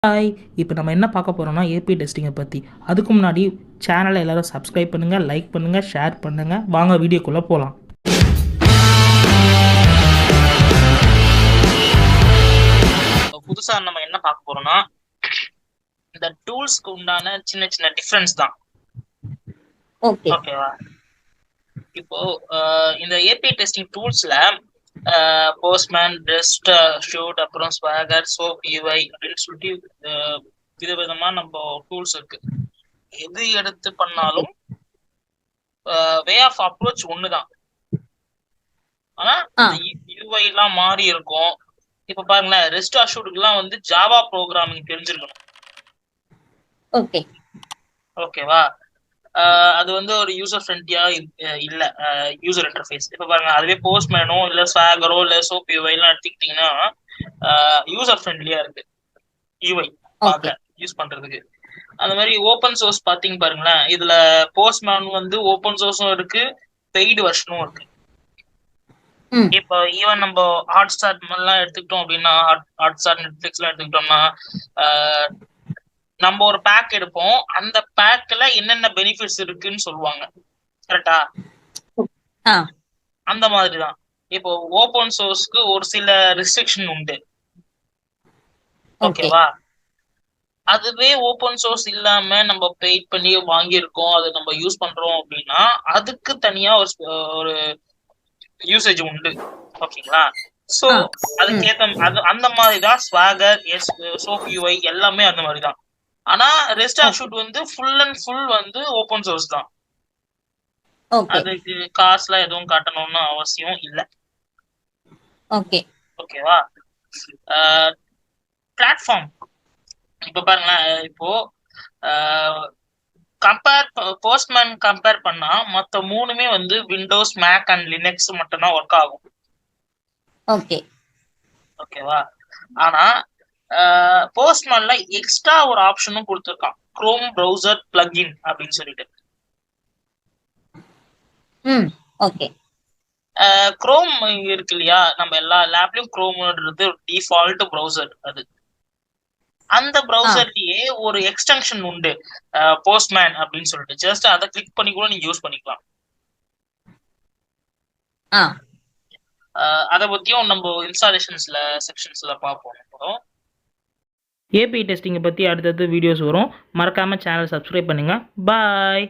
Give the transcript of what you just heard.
Hi! இப்போ நம்ம என்ன பார்க்க போறோம்னா, ஏபி டெஸ்டிங்கை பத்தி. அதுக்கு முன்னாடி சேனலை எல்லாரும் சப்ஸ்கிரைப் பண்ணுங்க, லைக் பண்ணுங்க, ஷேர் பண்ணுங்க. வாங்க வீடியோக்குள்ள போலாம். புதுசா நம்ம என்ன பார்க்க போறோம்னா, இந்த டூல்ஸ்க்கு உண்டான சின்ன சின்ன டிஃபரன்ஸ் தான். ஓகே. ஓகேவா? இப்போ இந்த ஏபி டெஸ்டிங் டூல்ஸ்ல போஸ்ட்மேன், ரெஸ்ட் ஷூட், அப்புறம் ஸ்வாகர், சோப், யூஐ அப்படின்னு சொல்லிட்டு விதவிதமா நம்ம டூல்ஸ் இருக்கு. எது எடுத்து பண்ணாலும் வே ஆஃப் அப்ரோச் ஒண்ணுதான். ஆனா யூஐ எல்லாம் மாறி இருக்கும். இப்ப பாருங்களேன், ரெஸ்ட் அஷ்யூர்டுக்குலாம் வந்து ஜாவா ப்ரோக்ராமிங் தெரிஞ்சிருக்கணும். ஓகே. ஓகேவா? அது வந்து ஒரு யூசர் ஃப்ரெண்ட்லியா இல்ல யூசர் இன்டர்ஃபேஸ். இப்ப பாருங்க, அதுவே போஸ்ட்மேனோ இல்ல ஸ்வாகரோ இல்ல சோப் யூஐ எல்லாம் எடுத்துக்கிட்டீங்கன்னா யூசர் ஃப்ரெண்ட்லியா இருக்கு யூஐ பார்க்க யூஸ் பண்றதுக்கு. அந்த மாதிரி ஓப்பன் சோர்ஸ் பாத்தீங்க பாருங்களேன், இதுல போஸ்ட்மேன் வந்து ஓப்பன் சோர்ஸும் இருக்கு, பெய்டு வெர்ஷனும் இருக்கு. இப்போ ஈவன் நம்ம ஹாட் ஸ்டார் எல்லாம் எடுத்துக்கிட்டோம் அப்படின்னா, ஹாட் ஸ்டார் நெட்ஃபிளிக்ஸ் எல்லாம் எடுத்துக்கிட்டோம்னா நம்ம ஒரு பேக் எடுப்போம், அந்த பேக்ல என்னென்ன பெனிஃபிட்ஸ் இருக்குன்னு சொல்லுவாங்க. கரெக்டா? அந்த மாதிரிதான் இப்போ ஓபன் சோர்ஸ்க்கு ஒரு சில ரெஸ்ட்ரிக்ஷன் உண்டு. ஓகேவா? அதுவே ஓபன் சோர்ஸ் இல்லாம நம்ம பெய்ட் பண்ணி வாங்கியிருக்கோம், அது நம்ம யூஸ் பண்றோம் அப்படின்னா அதுக்கு தனியா ஒரு யூசேஜ் உண்டு. ஓகேங்களா? சோ அதுக்கேத்த அந்த மாதிரிதான் ஸ்வாகர், சோப் யூஐ எல்லாமே அந்த மாதிரிதான். ஆனா ரெஸ்ட் அஷ்யூர்ட் வந்து ஃபுல் அண்ட் ஃபுல் வந்து ஓபன் சோர்ஸ் தான். அதுக்கு காசுலாம் எதுவும் காட்டணும்னு அவசியம் இல்ல. ஓகேவா? பிளாட்ஃபார்ம் இப்ப பாருங்களேன், இப்போ போஸ்ட்மேன் கம்பேர் பண்ணா மொத்த மூணுமே வந்து விண்டோஸ், மேக் அண்ட் லினக்ஸ் மட்டும் தான் ஒர்க் ஆகும். ஓகேவா? ஆனா போஸ்ட்மேன்ல எக்ஸ்ட்ரா ஒரு ஆப்ஷனும் கொடுத்துருக்கான், குரோம் ப்ரௌசர் பிளக்இன் அப்படின்னு சொல்லிட்டு. குரோம் இருக்கு இல்லையா, நம்ம எல்லா லேப்லயும் குரோம்ன்றது டிஃபால்ட் ப்ரௌசர். அது அந்த ப்ரௌசர்லயே ஒரு எக்ஸ்டென்ஷன் உண்டு, போஸ்ட்மேன் அப்படின்னு சொல்லிட்டு. ஜஸ்ட் அதை கிளிக் பண்ணி கூட நீங்க யூஸ் பண்ணிக்கலாம். அதை பத்தியும் நம்ம இன்ஸ்டாலேஷன்ஸ்ல செக்ஷன்ஸ்ல பார்ப்போம். ஏபி டெஸ்டிங்கை பத்தி அடுத்தடுத்து வீடியோஸ் வரும். மறக்காம சேனல் சப்ஸ்கிரைப் பண்ணுங்க. பாய்.